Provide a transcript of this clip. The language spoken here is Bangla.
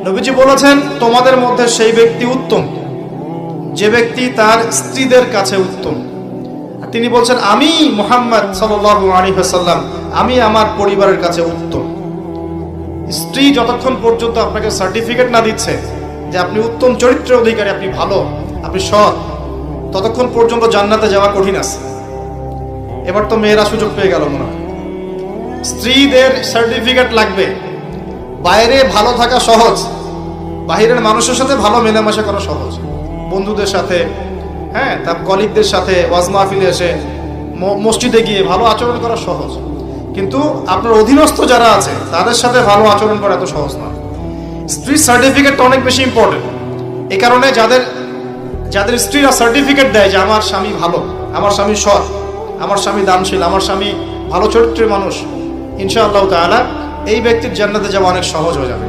নবীজি বলেছেন, তোমাদের মধ্যে সেই ব্যক্তি উত্তম যে ব্যক্তি তার স্ত্রীদের কাছে উত্তম। তিনি বলছেন, আমি মুহাম্মদ সাল্লাল্লাহু আলাইহি ওয়াসাল্লাম, আমি আমার পরিবারের কাছে উত্তম। স্ত্রী যতক্ষণ পর্যন্ত আপনাকে সার্টিফিকেট না দিচ্ছে যে আপনি উত্তম চরিত্রের অধিকারী, আপনি ভালো, আপনি সৎ, ততক্ষণ পর্যন্ত জান্নাতে যাওয়া কঠিন আছে। এবার তো মেয়েরা সুযোগ পেয়ে গেল মনে হয়। স্ত্রীদের সার্টিফিকেট লাগবে। বাইরে ভালো থাকা সহজ, বাহিরের মানুষের সাথে ভালো মেলামেশা করা সহজ, বন্ধুদের সাথে, হ্যাঁ, তার কলিগদের সাথে ওয়াজ মাহফিলে এসে মসজিদে গিয়ে ভালো আচরণ করা সহজ, কিন্তু আপনার অধীনস্থ যারা আছে তাদের সাথে ভালো আচরণ করা এত সহজ না। স্ত্রীর সার্টিফিকেটটা অনেক বেশি ইম্পর্টেন্ট। এই কারণে যাদের স্ত্রীরা সার্টিফিকেট দেয় যে আমার স্বামী ভালো, আমার স্বামী সৎ, আমার স্বামী দানশীল, আমার স্বামী ভালো চরিত্রের মানুষ, ইনশাআল্লাহ তাআলা এই ব্যক্তির জান্নাতে যাওয়া অনেক সহজ হয়ে যাবে।